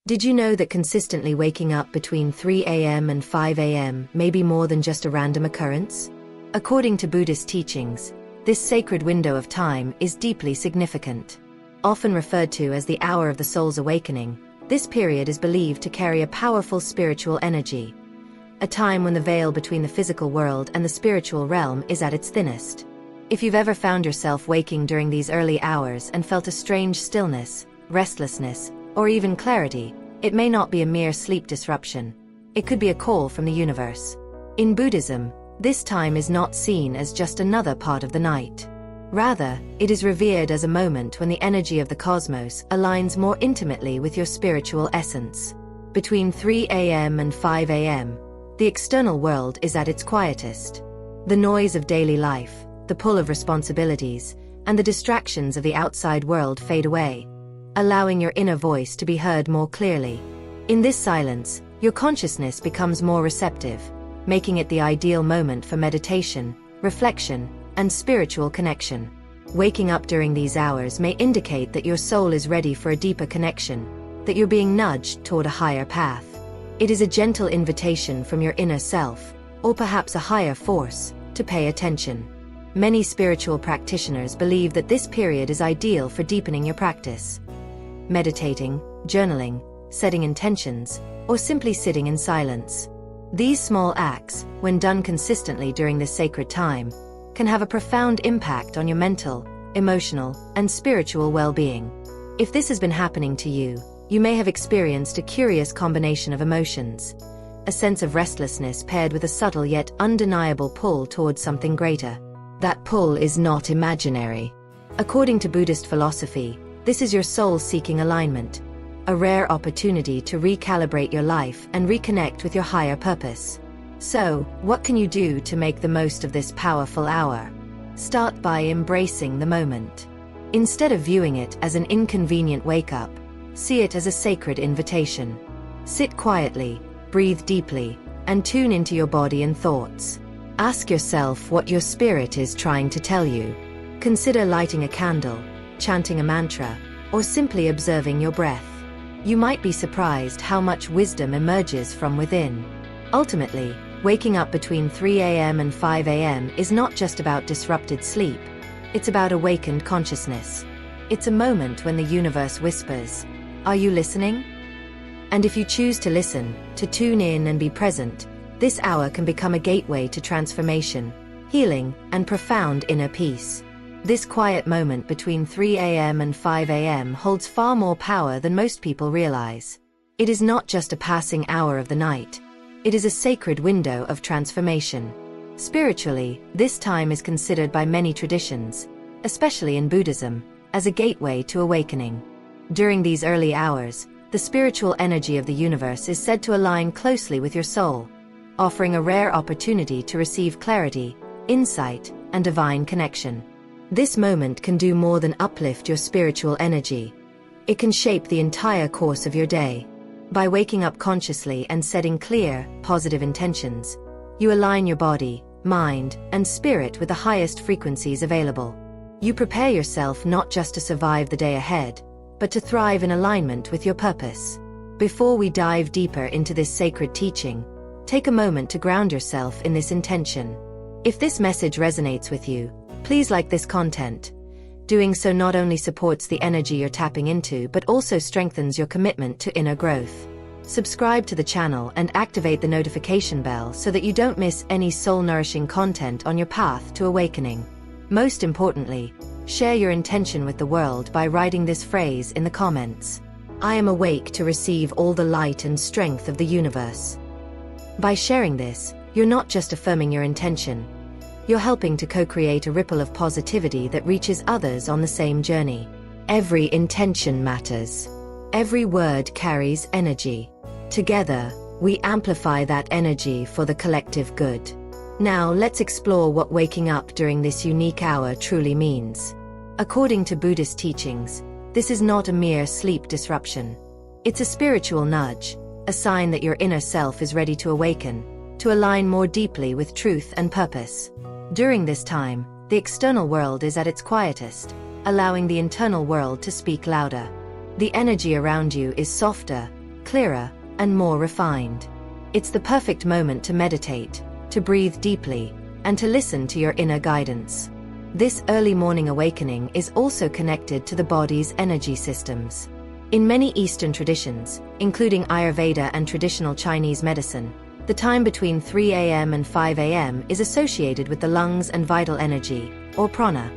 Did you know that consistently waking up between 3 a.m. and 5 a.m. may be more than just a random occurrence? According to Buddhist teachings, this sacred window of time is deeply significant. Often referred to as the hour of the soul's awakening, this period is believed to carry a powerful spiritual energy, a time when the veil between the physical world and the spiritual realm is at its thinnest. If you've ever found yourself waking during these early hours and felt a strange stillness, restlessness, or even clarity, it may not be a mere sleep disruption. It could be a call from the universe. In Buddhism, this time is not seen as just another part of the night. Rather, it is revered as a moment when the energy of the cosmos aligns more intimately with your spiritual essence. Between 3 a.m. and 5 a.m., the external world is at its quietest. The noise of daily life, the pull of responsibilities, and the distractions of the outside world fade away, allowing your inner voice to be heard more clearly. In this silence, your consciousness becomes more receptive, making it the ideal moment for meditation, reflection, and spiritual connection. Waking up during these hours may indicate that your soul is ready for a deeper connection, that you're being nudged toward a higher path. It is a gentle invitation from your inner self, or perhaps a higher force, to pay attention. Many spiritual practitioners believe that this period is ideal for deepening your practice. Meditating, journaling, setting intentions, or simply sitting in silence. These small acts, when done consistently during this sacred time, can have a profound impact on your mental, emotional, and spiritual well-being. If this has been happening to you, you may have experienced a curious combination of emotions, a sense of restlessness paired with a subtle yet undeniable pull towards something greater. That pull is not imaginary. According to Buddhist philosophy, this is your soul seeking alignment, a rare opportunity to recalibrate your life and reconnect with your higher purpose. So, what can you do to make the most of this powerful hour? Start by embracing the moment. Instead of viewing it as an inconvenient wake-up, see it as a sacred invitation. Sit quietly, breathe deeply, and tune into your body and thoughts. Ask yourself what your spirit is trying to tell you. Consider lighting a candle, chanting a mantra, or simply observing your breath. You might be surprised how much wisdom emerges from within. Ultimately, waking up between 3 a.m. and 5 a.m. is not just about disrupted sleep. It's about awakened consciousness. It's a moment when the universe whispers, "Are you listening?" And if you choose to listen, to tune in and be present, this hour can become a gateway to transformation, healing, and profound inner peace. This quiet moment between 3 a.m. and 5 a.m. holds far more power than most people realize. It is not just a passing hour of the night. It is a sacred window of transformation. Spiritually, this time is considered by many traditions, especially in Buddhism, as a gateway to awakening. During these early hours, the spiritual energy of the universe is said to align closely with your soul, offering a rare opportunity to receive clarity, insight, and divine connection. This moment can do more than uplift your spiritual energy. It can shape the entire course of your day. By waking up consciously and setting clear, positive intentions, you align your body, mind, and spirit with the highest frequencies available. You prepare yourself not just to survive the day ahead, but to thrive in alignment with your purpose. Before we dive deeper into this sacred teaching, take a moment to ground yourself in this intention. If this message resonates with you, please like this content. Doing so not only supports the energy you're tapping into but also strengthens your commitment to inner growth. Subscribe to the channel and activate the notification bell so that you don't miss any soul-nourishing content on your path to awakening. Most importantly, share your intention with the world by writing this phrase in the comments. "I am awake to receive all the light and strength of the universe." By sharing this, you're not just affirming your intention. You're helping to co-create a ripple of positivity that reaches others on the same journey. Every intention matters. Every word carries energy. Together, we amplify that energy for the collective good. Now let's explore what waking up during this unique hour truly means. According to Buddhist teachings, this is not a mere sleep disruption. It's a spiritual nudge, a sign that your inner self is ready to awaken, to align more deeply with truth and purpose. During this time, the external world is at its quietest, allowing the internal world to speak louder. The energy around you is softer, clearer, and more refined. It's the perfect moment to meditate, to breathe deeply, and to listen to your inner guidance. This early morning awakening is also connected to the body's energy systems. In many Eastern traditions, including Ayurveda and traditional Chinese medicine, the time between 3 a.m. and 5 a.m. is associated with the lungs and vital energy, or prana.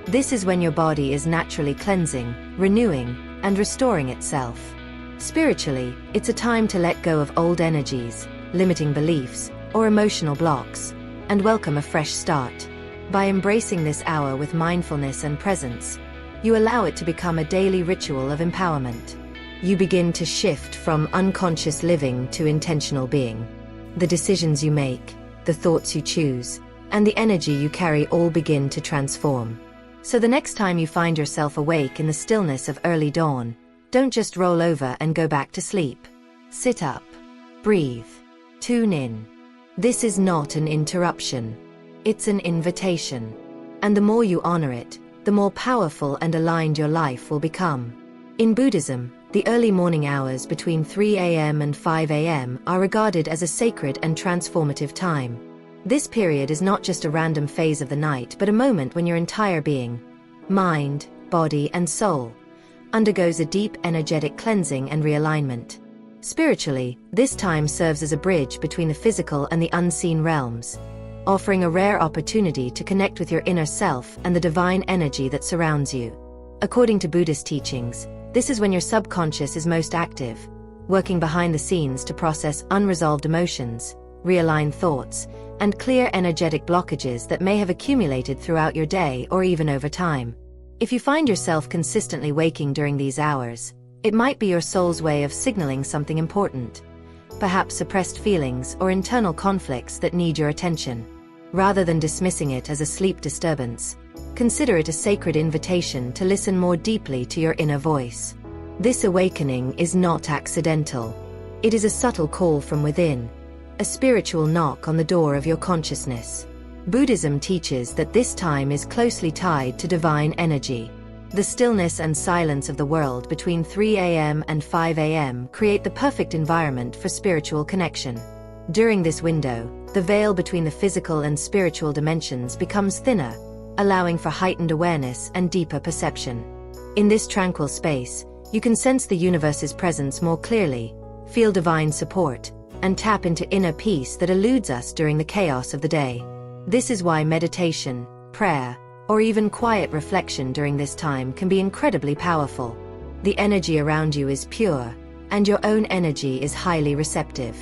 This is when your body is naturally cleansing, renewing, and restoring itself. Spiritually, it's a time to let go of old energies, limiting beliefs, or emotional blocks, and welcome a fresh start. By embracing this hour with mindfulness and presence, you allow it to become a daily ritual of empowerment. You begin to shift from unconscious living to intentional being. The decisions you make, the thoughts you choose, and the energy you carry all begin to transform. So the next time you find yourself awake in the stillness of early dawn, don't just roll over and go back to sleep. Sit up. Breathe. Tune in. This is not an interruption. It's an invitation. And the more you honor it, the more powerful and aligned your life will become. In Buddhism, the early morning hours between 3 a.m. and 5 a.m. are regarded as a sacred and transformative time. This period is not just a random phase of the night, but a moment when your entire being, mind, body, and soul, undergoes a deep energetic cleansing and realignment. Spiritually, this time serves as a bridge between the physical and the unseen realms, offering a rare opportunity to connect with your inner self and the divine energy that surrounds you. According to Buddhist teachings, this is when your subconscious is most active, working behind the scenes to process unresolved emotions, realign thoughts, and clear energetic blockages that may have accumulated throughout your day or even over time. If you find yourself consistently waking during these hours, it might be your soul's way of signaling something important, perhaps suppressed feelings or internal conflicts that need your attention. Rather than dismissing it as a sleep disturbance, consider it a sacred invitation to listen more deeply to your inner voice. This awakening is not accidental. It is a subtle call from within, a spiritual knock on the door of your consciousness. Buddhism teaches that this time is closely tied to divine energy. The stillness and silence of the world between 3 a.m. and 5 a.m. create the perfect environment for spiritual connection. During this window, the veil between the physical and spiritual dimensions becomes thinner, allowing for heightened awareness and deeper perception. In this tranquil space, you can sense the universe's presence more clearly, feel divine support, and tap into inner peace that eludes us during the chaos of the day. This is why meditation, prayer, or even quiet reflection during this time can be incredibly powerful. The energy around you is pure, and your own energy is highly receptive.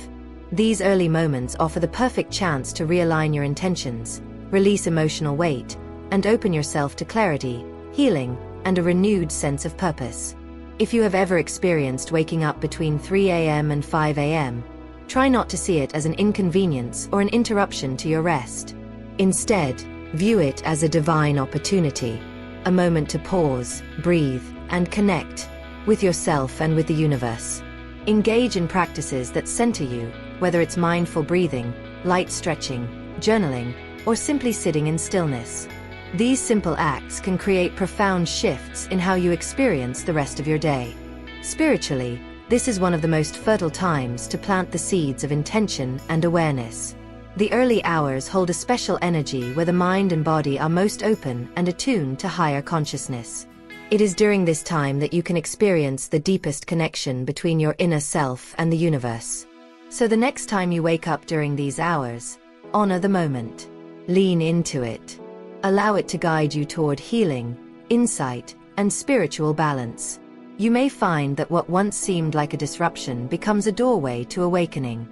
These early moments offer the perfect chance to realign your intentions, release emotional weight, and open yourself to clarity, healing, and a renewed sense of purpose. If you have ever experienced waking up between 3 a.m. and 5 a.m., try not to see it as an inconvenience or an interruption to your rest. Instead, view it as a divine opportunity, a moment to pause, breathe, and connect with yourself and with the universe. Engage in practices that center you, whether it's mindful breathing, light stretching, journaling, or simply sitting in stillness. These simple acts can create profound shifts in how you experience the rest of your day. Spiritually, this is one of the most fertile times to plant the seeds of intention and awareness. The early hours hold a special energy where the mind and body are most open and attuned to higher consciousness. It is during this time that you can experience the deepest connection between your inner self and the universe. So the next time you wake up during these hours, honor the moment. Lean into it. Allow it to guide you toward healing, insight, and spiritual balance. You may find that what once seemed like a disruption becomes a doorway to awakening.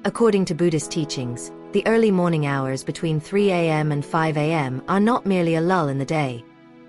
According to Buddhist teachings, the early morning hours between 3 a.m. and 5 a.m. are not merely a lull in the day.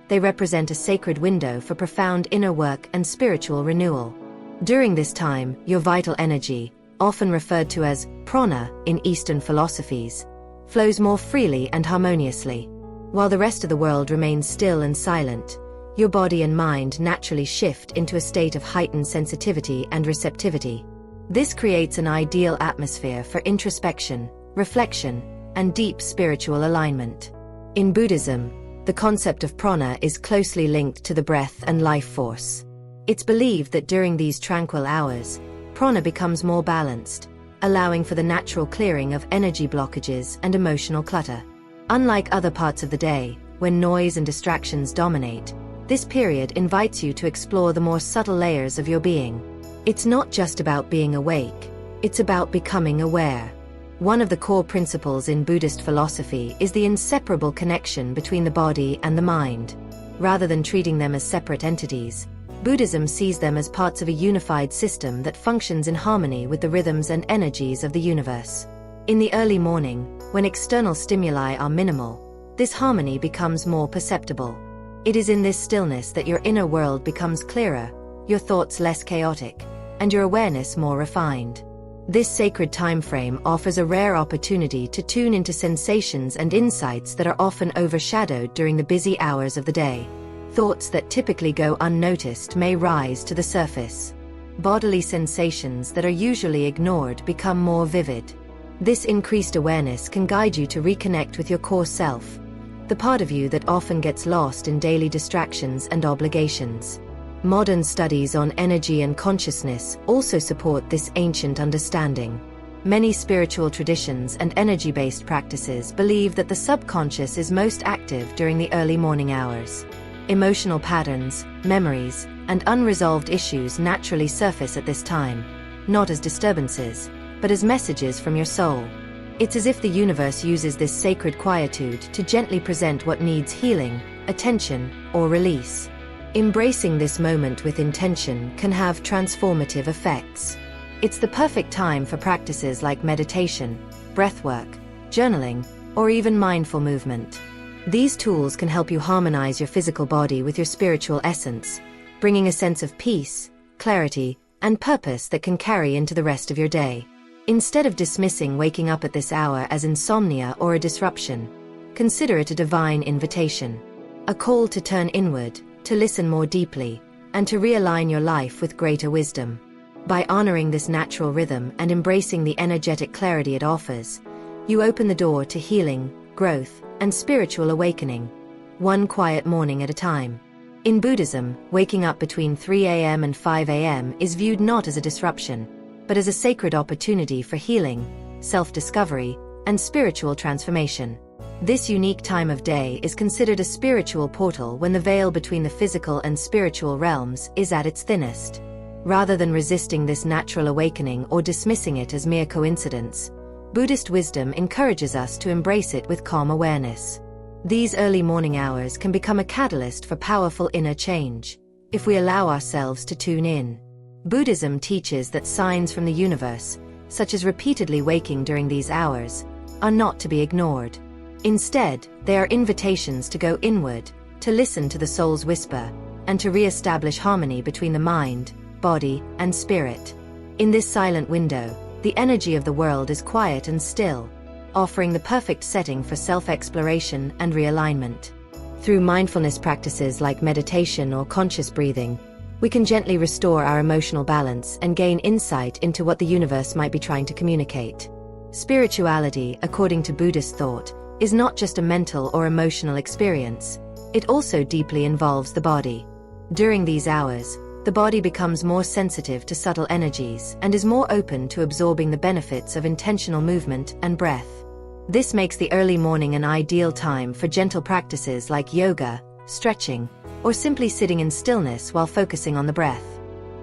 They represent a sacred window for profound inner work and spiritual renewal. During this time, your vital energy, often referred to as prana in Eastern philosophies, flows more freely and harmoniously. While the rest of the world remains still and silent, your body and mind naturally shift into a state of heightened sensitivity and receptivity. This creates an ideal atmosphere for introspection, reflection, and deep spiritual alignment. In Buddhism, the concept of prana is closely linked to the breath and life force. It's believed that during these tranquil hours, prana becomes more balanced, allowing for the natural clearing of energy blockages and emotional clutter. Unlike other parts of the day, when noise and distractions dominate, this period invites you to explore the more subtle layers of your being. It's not just about being awake, it's about becoming aware. One of the core principles in Buddhist philosophy is the inseparable connection between the body and the mind. Rather than treating them as separate entities, Buddhism sees them as parts of a unified system that functions in harmony with the rhythms and energies of the universe. In the early morning, when external stimuli are minimal, this harmony becomes more perceptible. It is in this stillness that your inner world becomes clearer, your thoughts less chaotic, and your awareness more refined. This sacred time frame offers a rare opportunity to tune into sensations and insights that are often overshadowed during the busy hours of the day. Thoughts that typically go unnoticed may rise to the surface. Bodily sensations that are usually ignored become more vivid. This increased awareness can guide you to reconnect with your core self, the part of you that often gets lost in daily distractions and obligations. Modern studies on energy and consciousness also support this ancient understanding. Many spiritual traditions and energy-based practices believe that the subconscious is most active during the early morning hours. Emotional patterns, memories, and unresolved issues naturally surface at this time, not as disturbances, but as messages from your soul. It's as if the universe uses this sacred quietude to gently present what needs healing, attention, or release. Embracing this moment with intention can have transformative effects. It's the perfect time for practices like meditation, breathwork, journaling, or even mindful movement. These tools can help you harmonize your physical body with your spiritual essence, bringing a sense of peace, clarity, and purpose that can carry into the rest of your day. Instead of dismissing waking up at this hour as insomnia or a disruption, consider it a divine invitation, a call to turn inward, to listen more deeply, and to realign your life with greater wisdom. By honoring this natural rhythm and embracing the energetic clarity it offers, you open the door to healing, growth, and spiritual awakening, one quiet morning at a time. In Buddhism, waking up between 3 a.m. and 5 a.m. is viewed not as a disruption, but as a sacred opportunity for healing, self-discovery, and spiritual transformation. This unique time of day is considered a spiritual portal when the veil between the physical and spiritual realms is at its thinnest. Rather than resisting this natural awakening or dismissing it as mere coincidence, Buddhist wisdom encourages us to embrace it with calm awareness. These early morning hours can become a catalyst for powerful inner change, if we allow ourselves to tune in. Buddhism teaches that signs from the universe, such as repeatedly waking during these hours, are not to be ignored. Instead, they are invitations to go inward, to listen to the soul's whisper, and to re-establish harmony between the mind, body, and spirit. In this silent window, the energy of the world is quiet and still, offering the perfect setting for self-exploration and realignment. Through mindfulness practices like meditation or conscious breathing, we can gently restore our emotional balance and gain insight into what the universe might be trying to communicate. Spirituality, according to Buddhist thought, is not just a mental or emotional experience, it also deeply involves the body. During these hours, the body becomes more sensitive to subtle energies and is more open to absorbing the benefits of intentional movement and breath. This makes the early morning an ideal time for gentle practices like yoga, stretching, or simply sitting in stillness while focusing on the breath.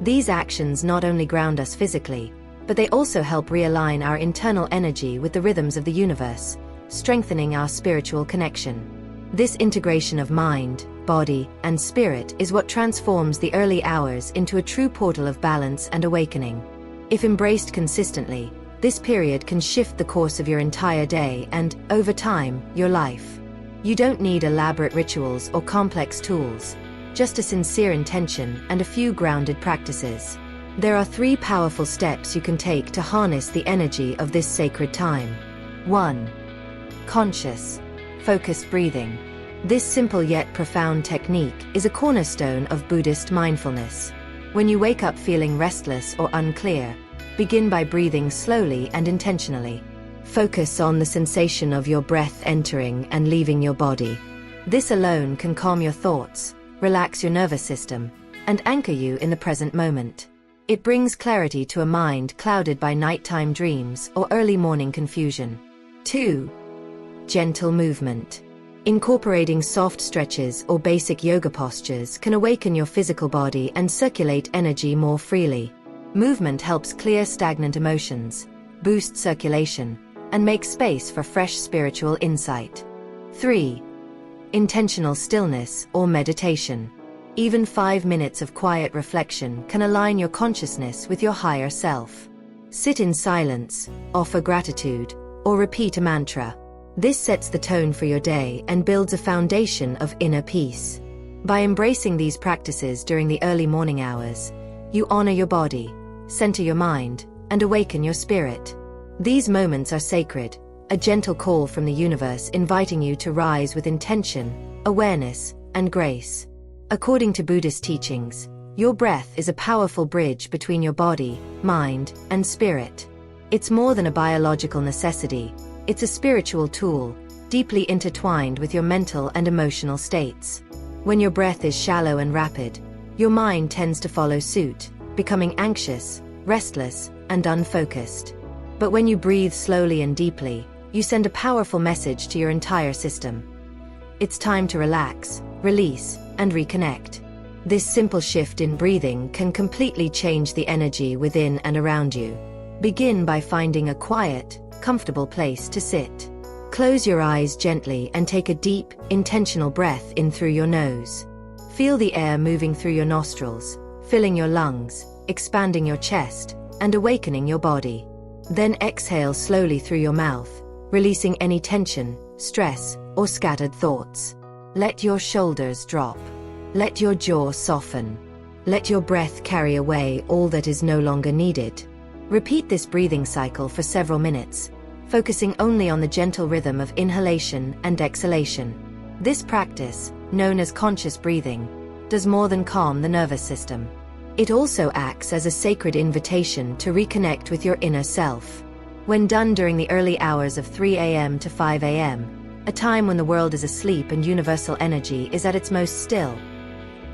These actions not only ground us physically, but they also help realign our internal energy with the rhythms of the universe, strengthening our spiritual connection. This integration of mind, body, and spirit is what transforms the early hours into a true portal of balance and awakening. If embraced consistently, this period can shift the course of your entire day and, over time, your life. You don't need elaborate rituals or complex tools, just a sincere intention and a few grounded practices. There are 3 powerful steps you can take to harness the energy of this sacred time. 1. Conscious, focused breathing. This simple yet profound technique is a cornerstone of Buddhist mindfulness. When you wake up feeling restless or unclear, begin by breathing slowly and intentionally. Focus on the sensation of your breath entering and leaving your body. This alone can calm your thoughts, relax your nervous system, and anchor you in the present moment. It brings clarity to a mind clouded by nighttime dreams or early morning confusion. 2. Gentle movement. Incorporating soft stretches or basic yoga postures can awaken your physical body and circulate energy more freely. Movement helps clear stagnant emotions, boost circulation, and make space for fresh spiritual insight. 3. Intentional stillness or meditation. Even 5 minutes of quiet reflection can align your consciousness with your higher self. Sit in silence, offer gratitude, or repeat a mantra. This sets the tone for your day and builds a foundation of inner peace. By embracing these practices during the early morning hours, you honor your body, center your mind, and awaken your spirit. These moments are sacred, a gentle call from the universe inviting you to rise with intention, awareness, and grace. According to Buddhist teachings, your breath is a powerful bridge between your body, mind, and spirit. It's more than a biological necessity. It's a spiritual tool, deeply intertwined with your mental and emotional states. When your breath is shallow and rapid, your mind tends to follow suit, becoming anxious, restless, and unfocused. But when you breathe slowly and deeply, you send a powerful message to your entire system. It's time to relax, release, and reconnect. This simple shift in breathing can completely change the energy within and around you. Begin by finding a quiet, comfortable place to sit. Close your eyes gently and take a deep, intentional breath in through your nose. Feel the air moving through your nostrils, filling your lungs, expanding your chest, and awakening your body. Then exhale slowly through your mouth, releasing any tension, stress, or scattered thoughts. Let your shoulders drop. Let your jaw soften. Let your breath carry away all that is no longer needed. Repeat this breathing cycle for several minutes, focusing only on the gentle rhythm of inhalation and exhalation. This practice, known as conscious breathing, does more than calm the nervous system. It also acts as a sacred invitation to reconnect with your inner self. When done during the early hours of 3 a.m. to 5 a.m., a time when the world is asleep and universal energy is at its most still,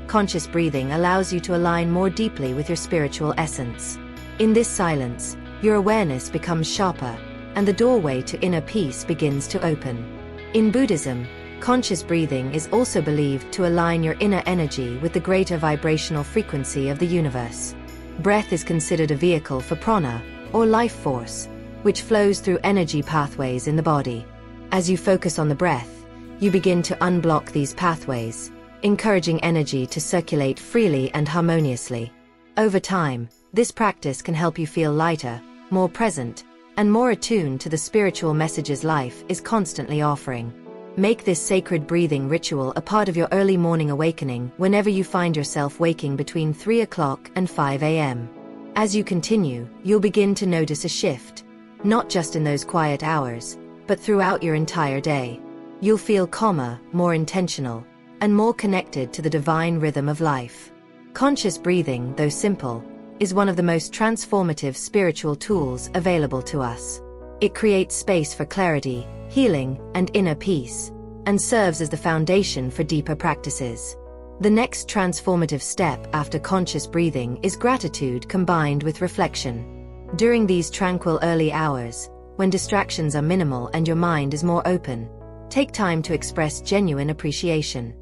conscious breathing allows you to align more deeply with your spiritual essence. In this silence, your awareness becomes sharper, and the doorway to inner peace begins to open. In Buddhism, conscious breathing is also believed to align your inner energy with the greater vibrational frequency of the universe. Breath is considered a vehicle for prana, or life force, which flows through energy pathways in the body. As you focus on the breath, you begin to unblock these pathways, encouraging energy to circulate freely and harmoniously. Over time, this practice can help you feel lighter, more present, and more attuned to the spiritual messages life is constantly offering. Make this sacred breathing ritual a part of your early morning awakening whenever you find yourself waking between 3 o'clock and 5 a.m. As you continue, you'll begin to notice a shift, not just in those quiet hours, but throughout your entire day. You'll feel calmer, more intentional, and more connected to the divine rhythm of life. Conscious breathing, though simple, is one of the most transformative spiritual tools available to us. It creates space for clarity, healing, and inner peace, and serves as the foundation for deeper practices. The next transformative step after conscious breathing is gratitude combined with reflection. During these tranquil early hours, when distractions are minimal and your mind is more open, take time to express genuine appreciation.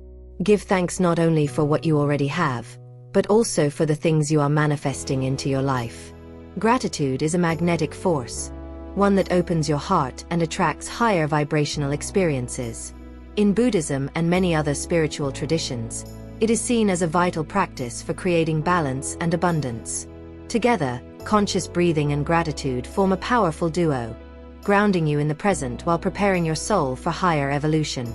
Give thanks not only for what you already have, but also for the things you are manifesting into your life. Gratitude is a magnetic force, one that opens your heart and attracts higher vibrational experiences. In Buddhism and many other spiritual traditions, it is seen as a vital practice for creating balance and abundance. Together, conscious breathing and gratitude form a powerful duo, grounding you in the present while preparing your soul for higher evolution.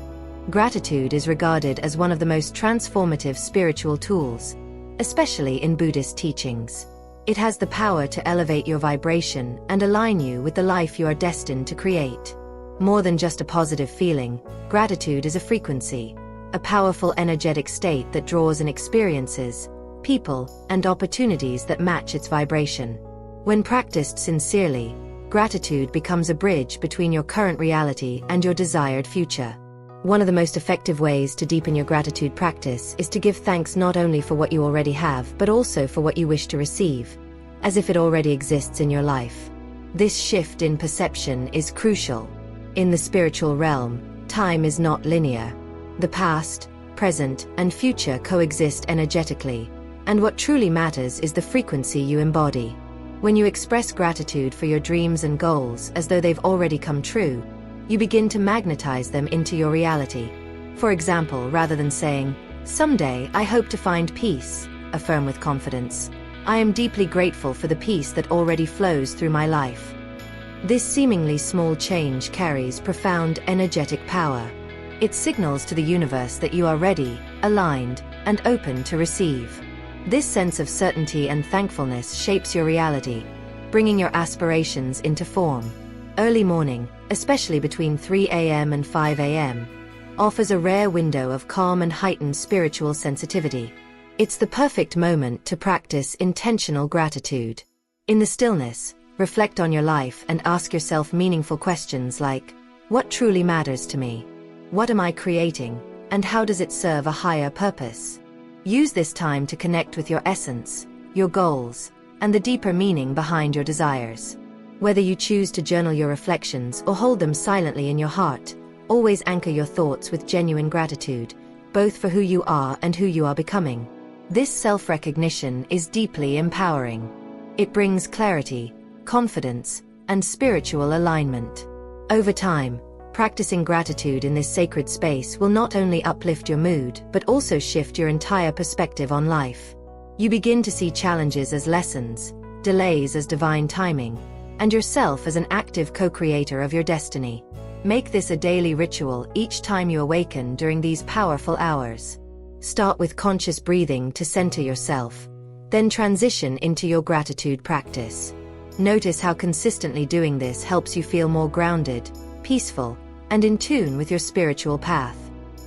Gratitude is regarded as one of the most transformative spiritual tools, especially in Buddhist teachings. It has the power to elevate your vibration and align you with the life you are destined to create. More than just a positive feeling, gratitude is a frequency, a powerful energetic state that draws in experiences, people, and opportunities that match its vibration. When practiced sincerely, gratitude becomes a bridge between your current reality and your desired future. One of the most effective ways to deepen your gratitude practice is to give thanks not only for what you already have but also for what you wish to receive, as if it already exists in your life. This shift in perception is crucial. In the spiritual realm, time is not linear. The past, present, and future coexist energetically, and what truly matters is the frequency you embody. When you express gratitude for your dreams and goals as though they've already come true, you begin to magnetize them into your reality. For example, rather than saying, "Someday I hope to find peace," affirm with confidence, "I am deeply grateful for the peace that already flows through my life." This seemingly small change carries profound energetic power. It signals to the universe that you are ready, aligned, and open to receive. This sense of certainty and thankfulness shapes your reality, bringing your aspirations into form. Early morning, especially between 3 a.m. and 5 a.m., offers a rare window of calm and heightened spiritual sensitivity. It's the perfect moment to practice intentional gratitude. In the stillness, reflect on your life and ask yourself meaningful questions like, what truly matters to me? What am I creating? And how does it serve a higher purpose? Use this time to connect with your essence, your goals, and the deeper meaning behind your desires. Whether you choose to journal your reflections or hold them silently in your heart, always anchor your thoughts with genuine gratitude, both for who you are and who you are becoming. This self-recognition is deeply empowering. It brings clarity, confidence, and spiritual alignment. Over time, practicing gratitude in this sacred space will not only uplift your mood but also shift your entire perspective on life. You begin to see challenges as lessons, delays as divine timing, and yourself as an active co-creator of your destiny. Make this a daily ritual each time you awaken during these powerful hours. Start with conscious breathing to center yourself, then transition into your gratitude practice. Notice how consistently doing this helps you feel more grounded, peaceful, and in tune with your spiritual path.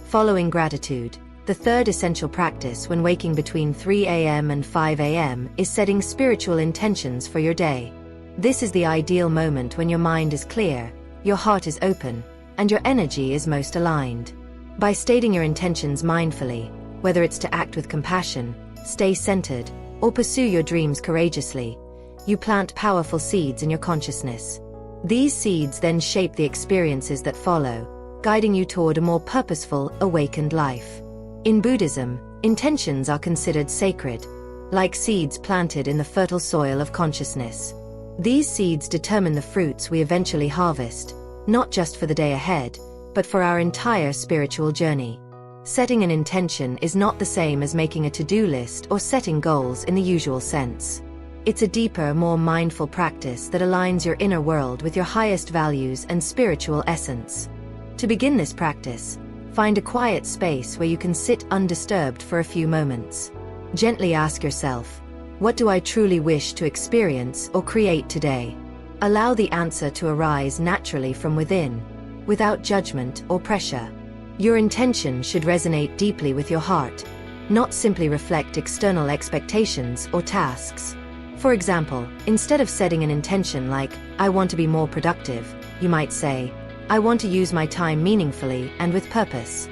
Following gratitude, the third essential practice when waking between 3 a.m. and 5 a.m. is setting spiritual intentions for your day. This is the ideal moment when your mind is clear, your heart is open, and your energy is most aligned. By stating your intentions mindfully, whether it's to act with compassion, stay centered, or pursue your dreams courageously, you plant powerful seeds in your consciousness. These seeds then shape the experiences that follow, guiding you toward a more purposeful, awakened life. In Buddhism, intentions are considered sacred, like seeds planted in the fertile soil of consciousness. These seeds determine the fruits we eventually harvest, not just for the day ahead, but for our entire spiritual journey. Setting an intention is not the same as making a to-do list or setting goals in the usual sense. It's a deeper, more mindful practice that aligns your inner world with your highest values and spiritual essence. To begin this practice, find a quiet space where you can sit undisturbed for a few moments. Gently ask yourself, what do I truly wish to experience or create today? Allow the answer to arise naturally from within, without judgment or pressure. Your intention should resonate deeply with your heart, not simply reflect external expectations or tasks. For example, instead of setting an intention like, I want to be more productive, you might say, I want to use my time meaningfully and with purpose.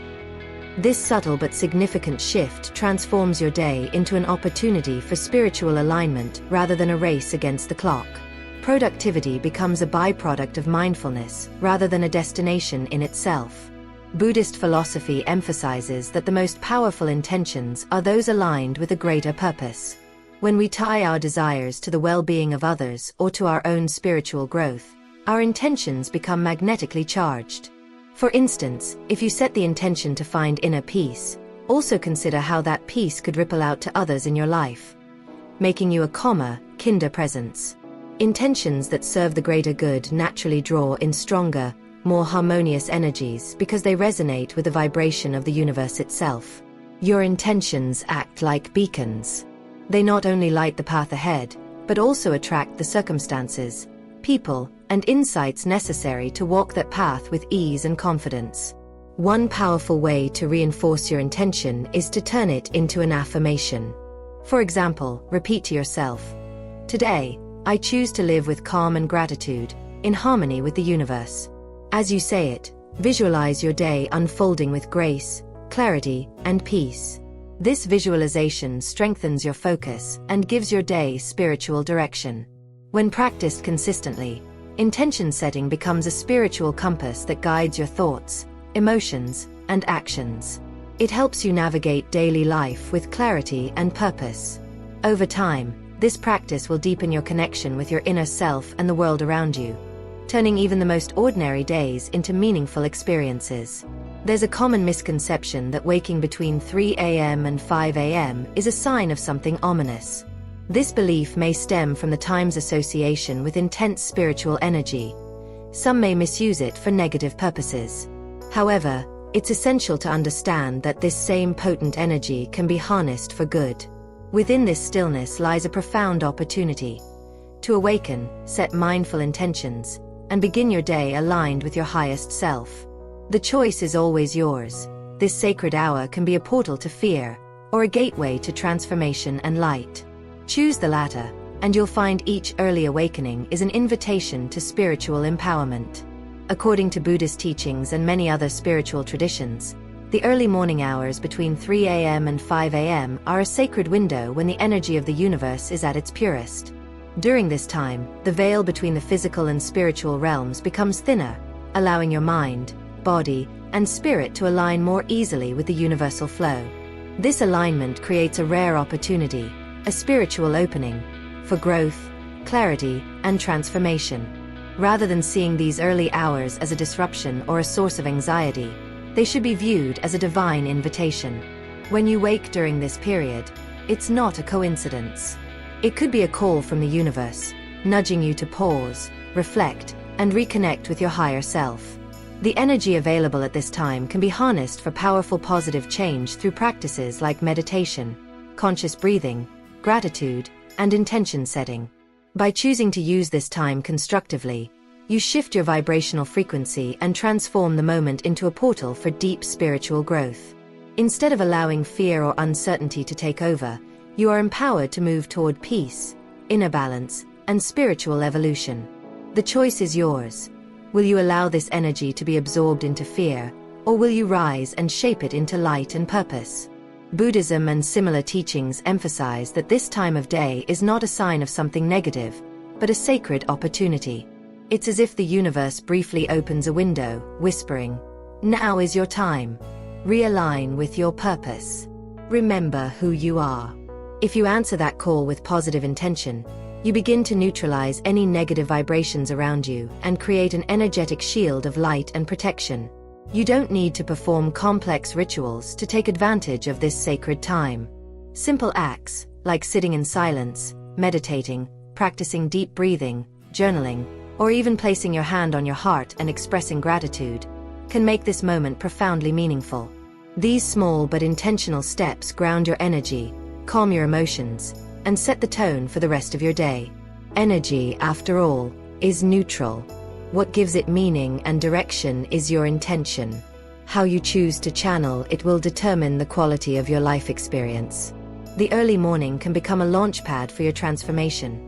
This subtle but significant shift transforms your day into an opportunity for spiritual alignment rather than a race against the clock. Productivity becomes a byproduct of mindfulness rather than a destination in itself. Buddhist philosophy emphasizes that the most powerful intentions are those aligned with a greater purpose. When we tie our desires to the well-being of others or to our own spiritual growth, our intentions become magnetically charged. For instance, if you set the intention to find inner peace, also consider how that peace could ripple out to others in your life, making you a calmer, kinder presence. Intentions that serve the greater good naturally draw in stronger, more harmonious energies because they resonate with the vibration of the universe itself. Your intentions act like beacons. They not only light the path ahead, but also attract the circumstances, people, and insights necessary to walk that path with ease and confidence. One powerful way to reinforce your intention is to turn it into an affirmation. For example, repeat to yourself, today, I choose to live with calm and gratitude, in harmony with the universe. As you say it, Visualize your day unfolding with grace, clarity, and peace. This visualization strengthens your focus and gives your day spiritual direction. When practiced consistently, intention setting becomes a spiritual compass that guides your thoughts, emotions, and actions. It helps you navigate daily life with clarity and purpose. Over time, this practice will deepen your connection with your inner self and the world around you, turning even the most ordinary days into meaningful experiences. There's a common misconception that waking between 3 a.m. and 5 a.m. is a sign of something ominous. This belief may stem from the time's association with intense spiritual energy. Some may misuse it for negative purposes. However, it's essential to understand that this same potent energy can be harnessed for good. Within this stillness lies a profound opportunity to awaken, set mindful intentions, and begin your day aligned with your highest self. The choice is always yours. This sacred hour can be a portal to fear, or a gateway to transformation and light. Choose the latter, and you'll find each early awakening is an invitation to spiritual empowerment. According to Buddhist teachings and many other spiritual traditions, the early morning hours between 3 a.m. and 5 a.m. are a sacred window when the energy of the universe is at its purest. During this time, the veil between the physical and spiritual realms becomes thinner, allowing your mind, body, and spirit to align more easily with the universal flow. This alignment creates a rare opportunity, a spiritual opening, for growth, clarity, and transformation. Rather than seeing these early hours as a disruption or a source of anxiety, they should be viewed as a divine invitation. When you wake during this period, it's not a coincidence. It could be a call from the universe, nudging you to pause, reflect, and reconnect with your higher self. The energy available at this time can be harnessed for powerful positive change through practices like meditation, conscious breathing, gratitude, and intention setting. By choosing to use this time constructively, you shift your vibrational frequency and transform the moment into a portal for deep spiritual growth. Instead of allowing fear or uncertainty to take over, you are empowered to move toward peace, inner balance, and spiritual evolution. The choice is yours. Will you allow this energy to be absorbed into fear, or will you rise and shape it into light and purpose? Buddhism and similar teachings emphasize that this time of day is not a sign of something negative, but a sacred opportunity. It's as if the universe briefly opens a window, whispering, "Now is your time. Realign with your purpose. Remember who you are." If you answer that call with positive intention, you begin to neutralize any negative vibrations around you and create an energetic shield of light and protection. You don't need to perform complex rituals to take advantage of this sacred time. Simple acts, like sitting in silence, meditating, practicing deep breathing, journaling, or even placing your hand on your heart and expressing gratitude, can make this moment profoundly meaningful. These small but intentional steps ground your energy, calm your emotions, and set the tone for the rest of your day. Energy, after all, is neutral. What gives it meaning and direction is your intention. How you choose to channel it will determine the quality of your life experience. The early morning can become a launchpad for your transformation,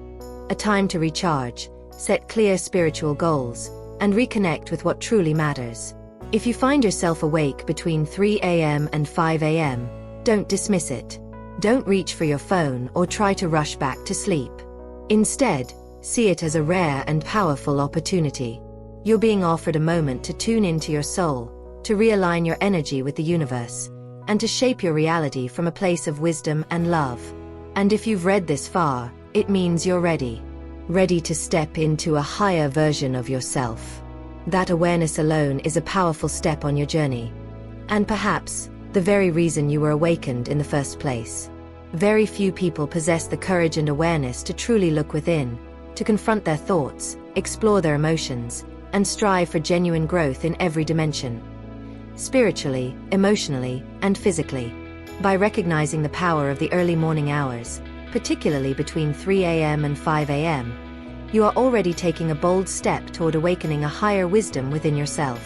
a time to recharge, set clear spiritual goals, and reconnect with what truly matters. If you find yourself awake between 3 a.m. and 5 a.m., don't dismiss it. Don't reach for your phone or try to rush back to sleep. Instead, see it as a rare and powerful opportunity. You're being offered a moment to tune into your soul, to realign your energy with the universe, and to shape your reality from a place of wisdom and love. And if you've read this far, it means you're ready. Ready to step into a higher version of yourself. That awareness alone is a powerful step on your journey. And perhaps, the very reason you were awakened in the first place. Very few people possess the courage and awareness to truly look within, to confront their thoughts, explore their emotions, and strive for genuine growth in every dimension. Spiritually, emotionally, and physically. By recognizing the power of the early morning hours, particularly between 3 a.m. and 5 a.m., you are already taking a bold step toward awakening a higher wisdom within yourself.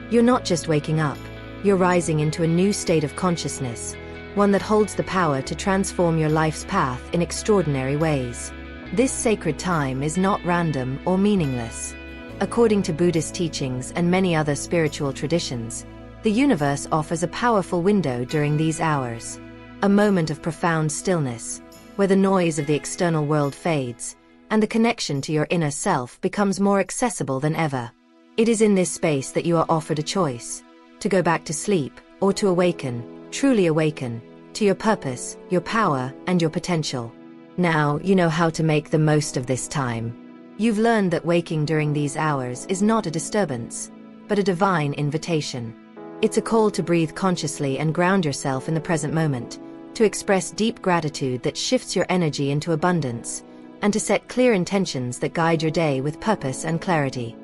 You're not just waking up, you're rising into a new state of consciousness, one that holds the power to transform your life's path in extraordinary ways. This sacred time is not random or meaningless. According to Buddhist teachings and many other spiritual traditions, the universe offers a powerful window during these hours. A moment of profound stillness, where the noise of the external world fades, and the connection to your inner self becomes more accessible than ever. It is in this space that you are offered a choice: to go back to sleep, or to awaken, truly awaken, to your purpose, your power, and your potential. Now you know how to make the most of this time. You've learned that waking during these hours is not a disturbance, but a divine invitation. It's a call to breathe consciously and ground yourself in the present moment, to express deep gratitude that shifts your energy into abundance, and to set clear intentions that guide your day with purpose and clarity.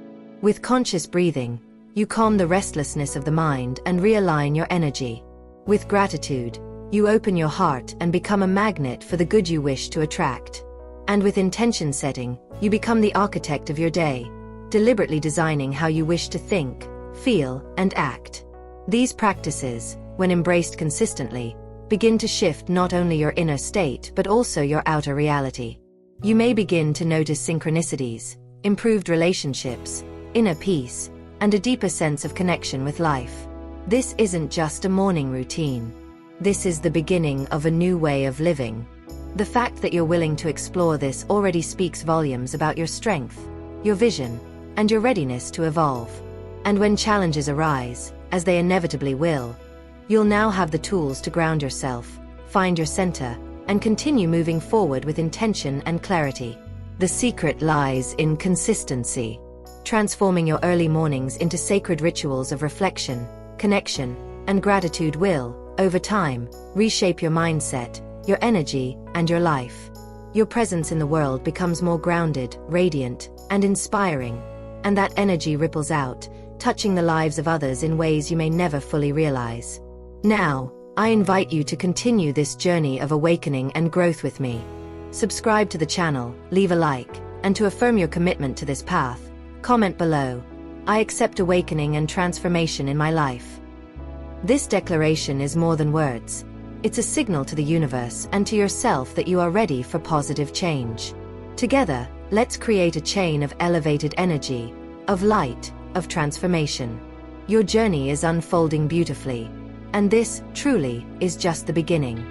With conscious breathing, you calm the restlessness of the mind and realign your energy. With gratitude, you open your heart and become a magnet for the good you wish to attract. And with intention setting, you become the architect of your day, deliberately designing how you wish to think, feel, and act. These practices, when embraced consistently, begin to shift not only your inner state but also your outer reality. You may begin to notice synchronicities, improved relationships, inner peace, and a deeper sense of connection with life. This isn't just a morning routine. This is the beginning of a new way of living. The fact that you're willing to explore this already speaks volumes about your strength, your vision, and your readiness to evolve. And when challenges arise, as they inevitably will, you'll now have the tools to ground yourself, find your center, and continue moving forward with intention and clarity. The secret lies in consistency. Transforming your early mornings into sacred rituals of reflection, connection, and gratitude will, over time, reshape your mindset, your energy, and your life. Your presence in the world becomes more grounded, radiant, and inspiring, and that energy ripples out, touching the lives of others in ways you may never fully realize. Now, I invite you to continue this journey of awakening and growth with me. Subscribe to the channel, leave a like, and to affirm your commitment to this path, comment below: "I accept awakening and transformation in my life." This declaration is more than words. It's a signal to the universe and to yourself that you are ready for positive change. Together, let's create a chain of elevated energy, of light, of transformation. Your journey is unfolding beautifully, and this, truly, is just the beginning.